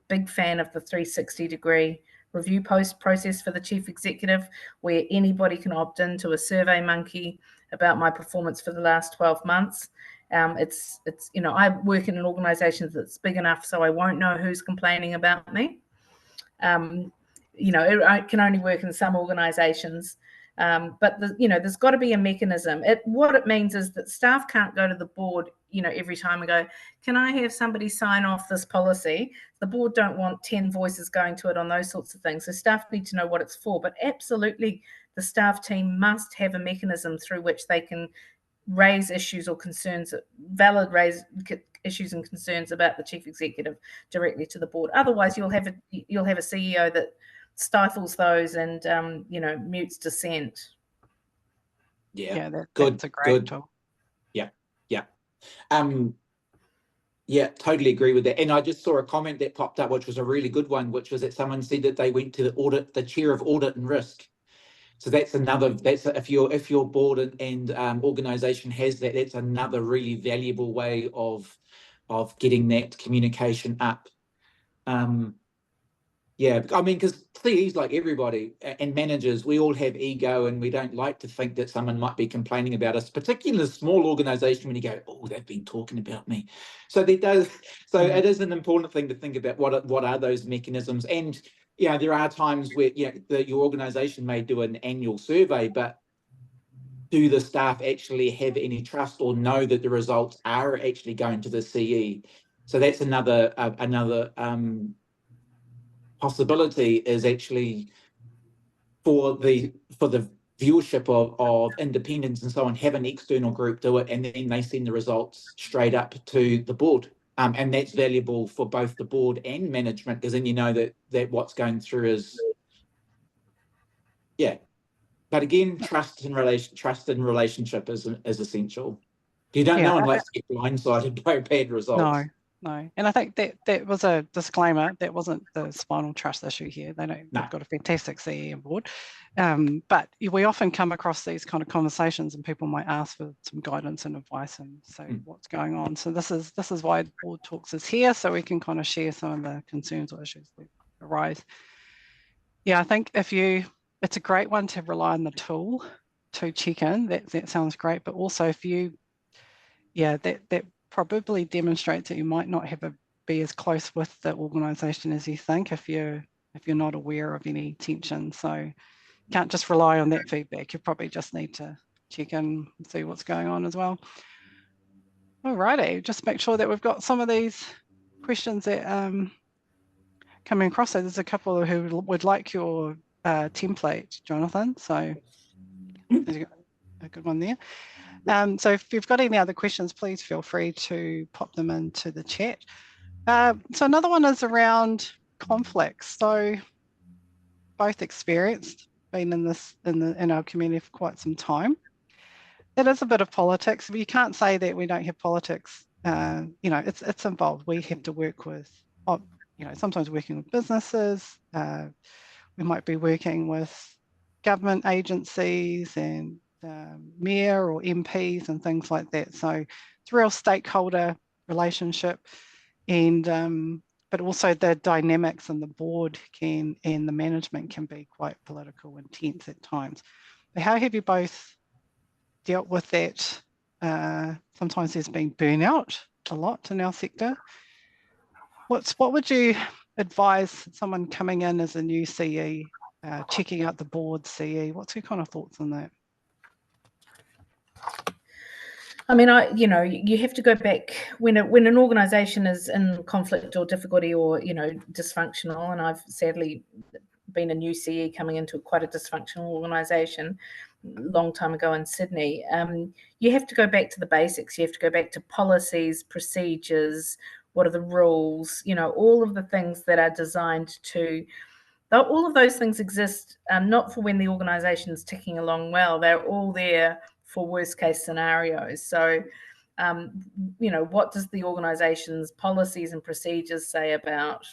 big fan of the 360-degree review process for the chief executive, where anybody can opt into a survey monkey about my performance for the last 12 months. It's you know, I work in an organisation that's big enough so I won't know who's complaining about me. You know, I can only work in some organisations, but you know, there's got to be a mechanism. What it means is that staff can't go to the board, you know, every time and go, can I have somebody sign off this policy? The board don't want 10 voices going to it on those sorts of things. So staff need to know what it's for, but absolutely the staff team must have a mechanism through which they can raise issues or concerns, raise issues and concerns about the chief executive directly to the board. Otherwise, you'll have a CEO that stifles those and you know, mutes dissent. Yeah, that's a great tool. Yeah, totally agree with that. And I just saw a comment that popped up, which was a really good one, which was that someone said that they went to the chair of audit and risk So that's another, if your board and organisation has that, that's another really valuable way of getting that communication up. Yeah, I mean, because CEs, like everybody and managers, we all have ego, and we don't like to think that someone might be complaining about us, particularly in a small organisation when you go, oh, they've been talking about me. So it is an important thing to think about what are those mechanisms. And there are times where your organisation may do an annual survey, but do the staff actually have any trust or know that the results are actually going to the CE? So that's another possibility, is actually for the viewership of independents and so on, have an external group do it, and then they send the results straight up to the board. And that's valuable for both the board and management, because then you know that what's going through is, But again, trust in relationship is essential. You don't know unless you get blindsided by bad results. No. And I think that was a disclaimer. That wasn't the spinal trust issue here. They've got a fantastic CE on board. But we often come across these kind of conversations, and people might ask for some guidance and advice and say what's going on. So this is why Board Talks is here, so we can kind of share some of the concerns or issues that arise. I think it's a great one to rely on the tool to check in. That sounds great, but also if that probably demonstrates that you might not be as close with the organisation as you think if you're not aware of any tension. So you can't just rely on that feedback. You probably just need to check in and see what's going on as well. Alrighty, just make sure that we've got some of these questions that coming across. So there's a couple who would like your template, Jonathan. So there's a good one there. So if you've got any other questions, please feel free to pop them into the chat. So another one is around conflicts. So both experienced, been in our community for quite some time. It is a bit of politics. You can't say that we don't have politics. It's involved. We have to work with, sometimes working with businesses. We might be working with government agencies and mayor or MPs and things like that. So it's a real stakeholder relationship, and but also the dynamics in the board and the management can be quite political and tense at times. But how have you both dealt with that? Sometimes there's been burnout a lot in our sector. What would you advise someone coming in as a new CE, checking out the board CE? What's your kind of thoughts on that? I mean, you have to go back when an organisation is in conflict or difficulty or, dysfunctional, and I've sadly been a new CE coming into quite a dysfunctional organisation a long time ago in Sydney. You have to go back to the basics. You have to go back to policies, procedures, what are the rules, all of the things that are designed to, all of those things exist not for when the organisation is ticking along well. They're all there for worst case scenarios. So, what does the organisation's policies and procedures say about,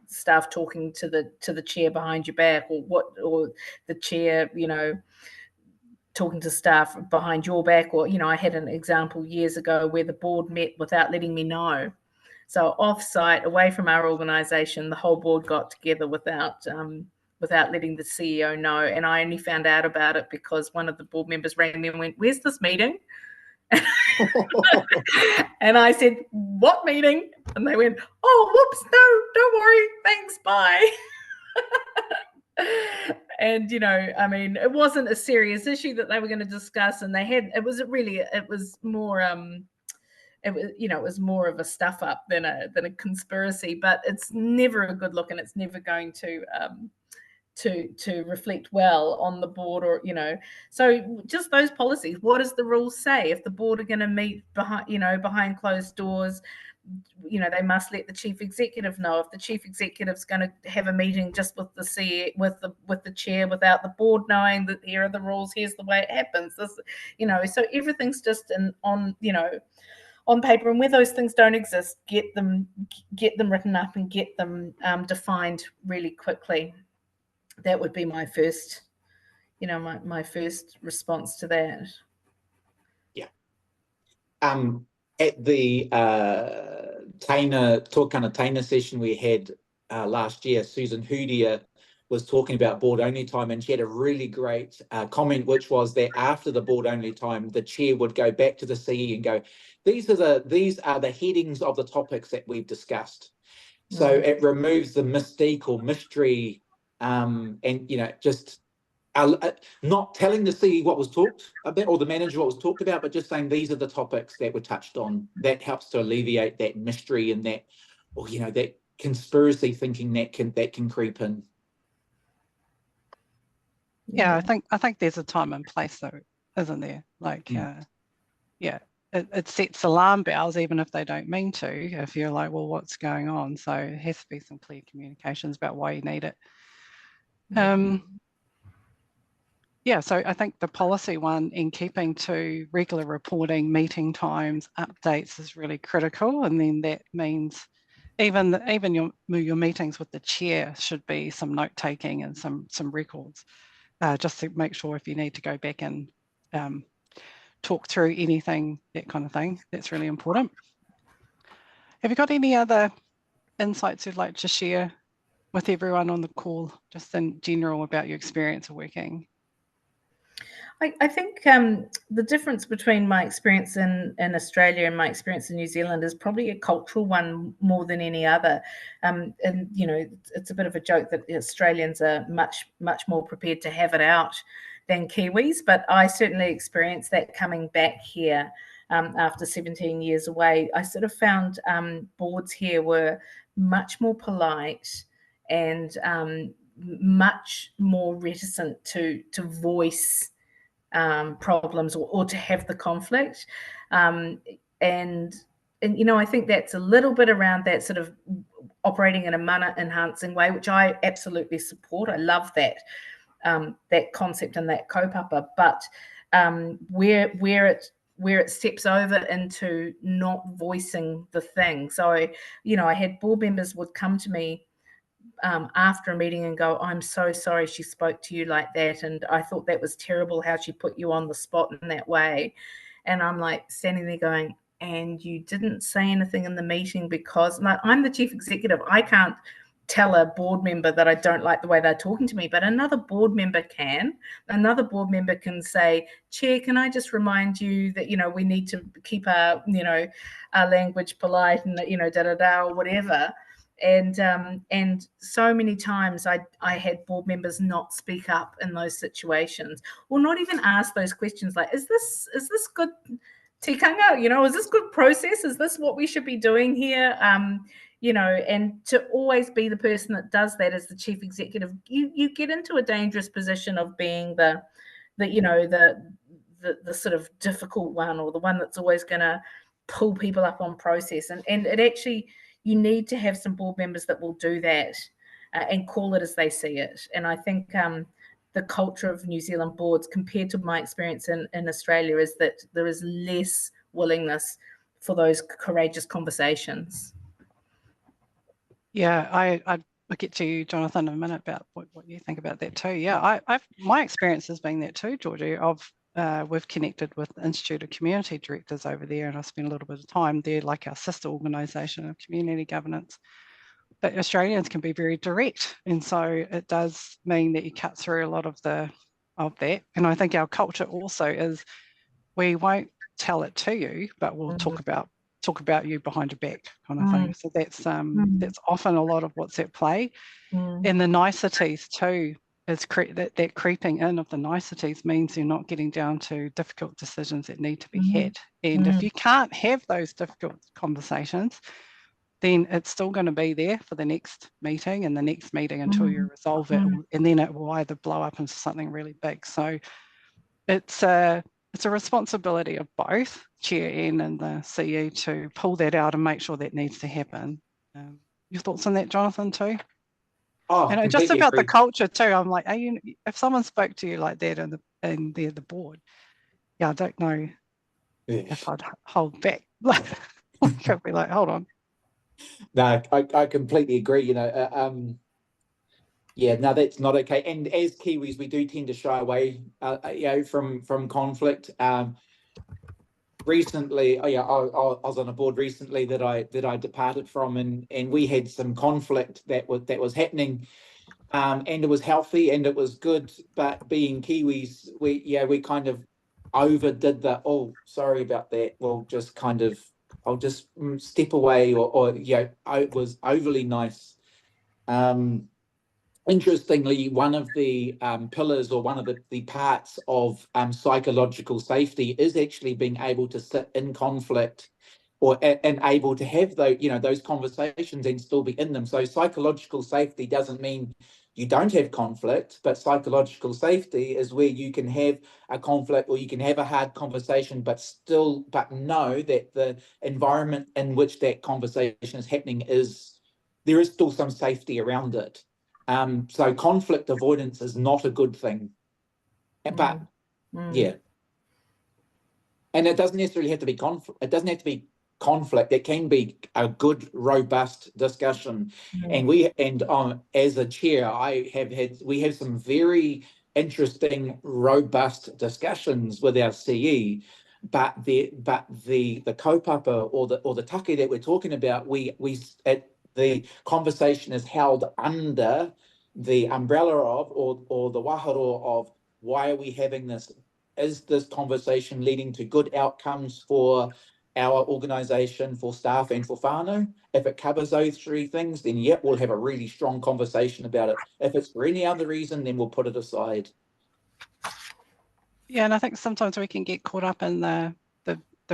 staff talking to the chair behind your back, or the chair, talking to staff behind your back, or, I had an example years ago where the board met without letting me know. So off-site, away from our organisation, the whole board got together without letting the CEO know. And I only found out about it because one of the board members rang me and went, "Where's this meeting?" And I said, "What meeting?" And they went, "Oh, whoops, no, don't worry, thanks, bye." And, it wasn't a serious issue that they were going to discuss. And it was more, it was more of a stuff up than a conspiracy, but it's never a good look, and it's never going to reflect well on the board, or so just those policies. What does the rules say? If the board are going to meet behind closed doors, they must let the chief executive know. If the chief executive's going to have a meeting just with the CEO, with the chair, without the board knowing, that here are the rules, here's the way it happens, this, so everything's just on paper. And where those things don't exist, get them written up and get them defined really quickly. That would be my first you know, my first response to that. Yeah. At the Tōkana Taina session we had last year, Susan Hudia was talking about board only time, and she had a really great comment, which was that after the board only time, the chair would go back to the CE and go, these are the headings of the topics that we've discussed. So it removes the mystique or mystery, and you know, just not telling the CE what was talked about or the manager what was talked about, but just saying these are the topics that were touched on. That helps to alleviate that mystery and that, or you know, that conspiracy thinking that can creep in. Yeah, I think there's a time and place though, isn't there? Like, yeah, it sets alarm bells even if they don't mean to. If you're like, well, what's going on? So it has to be some clear communications about why you need it. Yeah, so I think the policy one, in keeping to regular reporting, meeting times, updates is really critical, and then that means even your meetings with the chair should be some note taking and some records. Just to make sure if you need to go back and talk through anything, that kind of thing. That's really important. Have you got any other insights you'd like to share with everyone on the call, just in general about your experience of working? I think the difference between my experience in Australia and my experience in New Zealand is probably a cultural one more than any other. And, you know, it's a bit of a joke that Australians are much more prepared to have it out than Kiwis, but I certainly experienced that coming back here after 17 years away. I sort of found boards here were much more polite and much more reticent to voice problems or to have the conflict. And you know, I think that's a little bit around that sort of operating in a mana enhancing way, which I absolutely support. I love that that concept and that kaupapa. But where it steps over into not voicing the thing. So, you know, I had board members would come to me after a meeting and go, I'm so sorry she spoke to you like that, and I thought that was terrible how she put you on the spot in that way. And I'm like standing there going, and you didn't say anything in the meeting because I'm the chief executive. I can't tell a board member that I don't like the way they're talking to me, but another board member can. Another board member can say, Chair, can I just remind you that, you know, we need to keep our, you know, our language polite and, you know, or whatever. And so many times I had board members not speak up in those situations, or not even ask those questions like, is this good tikanga? You know, is this good process? Is this what we should be doing here? You know, and to always be the person that does that as the chief executive, you get into a dangerous position of being the you know, the sort of difficult one, or the one that's always going to pull people up on process. And it actually, you need to have some board members that will do that and call it as they see it. And I think the culture of New Zealand boards, compared to my experience in Australia, is that there is less willingness for those courageous conversations. Yeah, I'll get to you, Jonathan, in a minute about what you think about that too. Yeah, my experience has been that too, Georgie. We've connected with the Institute of Community Directors over there, and I spent a little bit of time there, like our sister organisation of community governance. But Australians can be very direct, and so it does mean that you cut through a lot of that. And I think our culture also is, we won't tell it to you, but we'll talk about you behind your back, kind of thing. So that's often a lot of what's at play. And the niceties too is that creeping in of the niceties means you're not getting down to difficult decisions that need to be had. And if you can't have those difficult conversations, then it's still going to be there for the next meeting and the next meeting until you resolve it, and then it will either blow up into something really big. So it's a responsibility of both Chair and the CE to pull that out and make sure that needs to happen. Your thoughts on that, Jonathan, too? Oh, and just about the culture too. I'm like, if someone spoke to you like that and they're the board, I don't know if I'd hold back. I'd be like, hold on. No, I completely agree. You know, Yeah, no, that's not okay. And as Kiwis, we do tend to shy away, from conflict. Recently, I was on a board recently that I departed from, and we had some conflict that was happening, and it was healthy and it was good. But being Kiwis, we kind of overdid the, oh, sorry about that. We'll just kind of, I'll just step away, or it was overly nice. Interestingly, one of the pillars, or one of the parts of psychological safety, is actually being able to sit in conflict, and able to have those conversations and still be in them. So psychological safety doesn't mean you don't have conflict, but psychological safety is where you can have a conflict, or you can have a hard conversation, but know that the environment in which that conversation is happening there is still some safety around it. So conflict avoidance is not a good thing, but yeah, and it doesn't necessarily have to be conflict. It doesn't have to be conflict. It can be a good, robust discussion. And as a chair, we have some very interesting, robust discussions with our CE. But the kaupapa, or the take that we're talking about, the conversation is held under the umbrella of, or the waharo of, why are we having this? Is this conversation leading to good outcomes for our organisation, for staff and for whānau? If it covers those three things, then yep, we'll have a really strong conversation about it. If it's for any other reason, then we'll put it aside. Yeah, and I think sometimes we can get caught up in the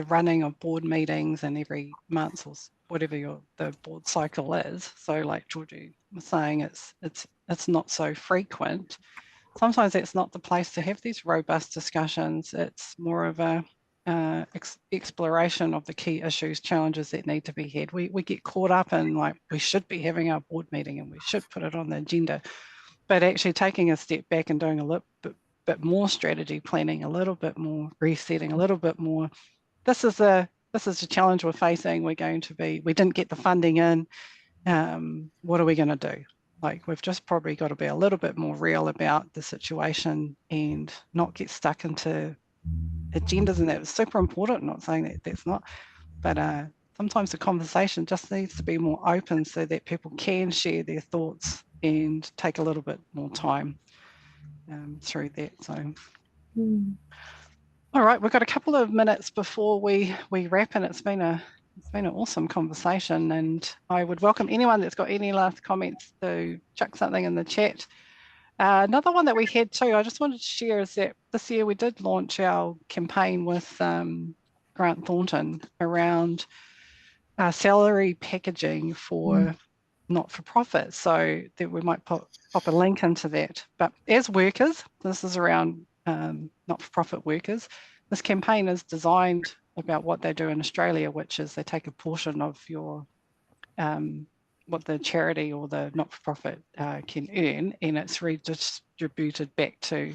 running of board meetings, and every month, or whatever the board cycle is. So like Georgie was saying, it's not so frequent. Sometimes that's not the place to have these robust discussions. It's more of a exploration of the key issues, challenges that need to be had. We get caught up in, like, we should be having our board meeting and we should put it on the agenda, but actually taking a step back and doing a little bit more strategy planning, a little bit more resetting, a little bit more. This is the challenge we're facing. We didn't get the funding in. What are we going to do? Like, we've just probably got to be a little bit more real about the situation and not get stuck into agendas, and that's super important. I'm not saying that that's not, but sometimes the conversation just needs to be more open so that people can share their thoughts and take a little bit more time through that. So. All right, we've got a couple of minutes before we wrap, and it's been an awesome conversation, and I would welcome anyone that's got any last comments to chuck something in the chat. Another one that we had too, I just wanted to share, is that this year we did launch our campaign with Grant Thornton around salary packaging for not-for-profit, so that we might pop a link into that. But as workers, this is around not-for-profit workers, this campaign is designed about what they do in Australia, which is they take a portion of your what the charity or the not-for-profit can earn, and it's redistributed back to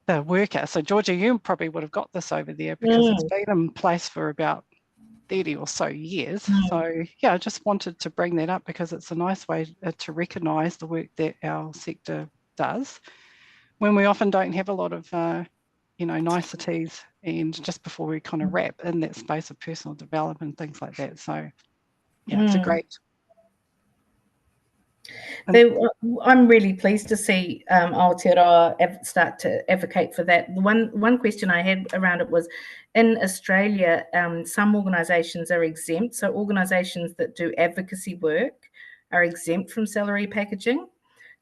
the worker. So Georgie, you probably would have got this over there, because it's been in place for about 30 or so years. So yeah, I just wanted to bring that up, because it's a nice way to recognise the work that our sector does, when we often don't have a lot of niceties, and just before we kind of wrap in that space of personal development, things like that. So yeah, it's a great. I'm really pleased to see Aotearoa start to advocate for that. One question I had around it was, in Australia, some organisations are exempt. So organisations that do advocacy work are exempt from salary packaging.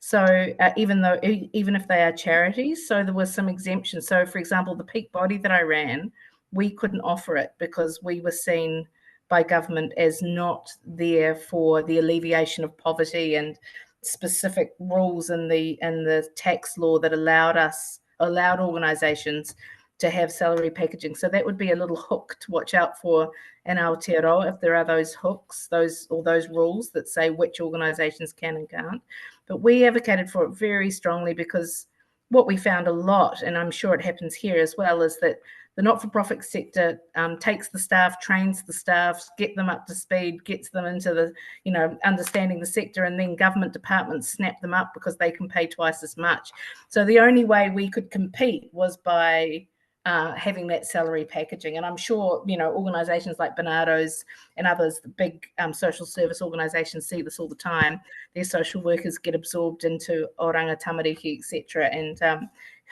So even if they are charities, so there was some exemption. So for example, the peak body that I ran, we couldn't offer it because we were seen by government as not there for the alleviation of poverty and specific rules in the tax law that allowed organisations to have salary packaging. So that would be a little hook to watch out for in Aotearoa, if there are those hooks, those rules that say which organisations can and can't. But we advocated for it very strongly, because what we found a lot, and I'm sure it happens here as well, is that the not-for-profit sector takes the staff, trains the staff, get them up to speed, gets them into the, you know, understanding the sector, and then government departments snap them up because they can pay twice as much. So the only way we could compete was by having that salary packaging. And I'm sure, you know, organisations like Barnado's and others, the big social service organisations, see this all the time. Their social workers get absorbed into oranga, tamariki, etc., and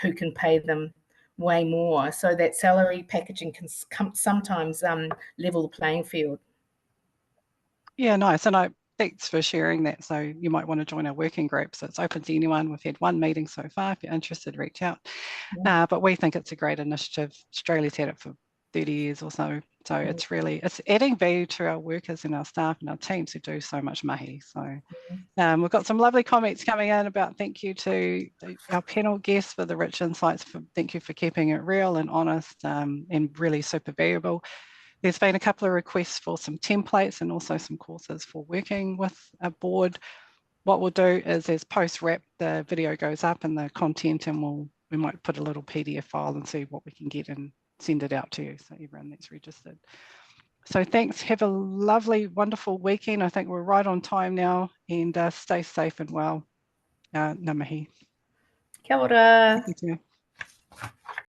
who can pay them way more. So that salary packaging can sometimes level the playing field. Yeah, nice. And thanks for sharing that. So you might want to join our working group. So it's open to anyone. We've had one meeting so far. If you're interested, reach out. Yeah. But we think it's a great initiative. Australia's had it for 30 years or so. So it's adding value to our workers and our staff and our teams who do so much mahi. So we've got some lovely comments coming in about thank you to our panel guests for the rich insights. Thank you for keeping it real and honest and really super valuable. There's been a couple of requests for some templates and also some courses for working with a board. What we'll do is, as post-wrap, the video goes up and the content, and we might put a little PDF file and see what we can get and send it out to you, so everyone that's registered. So thanks. Have a lovely, wonderful weekend. I think we're right on time now, and stay safe and well. Ngā mihi. Kia ora. Thank you.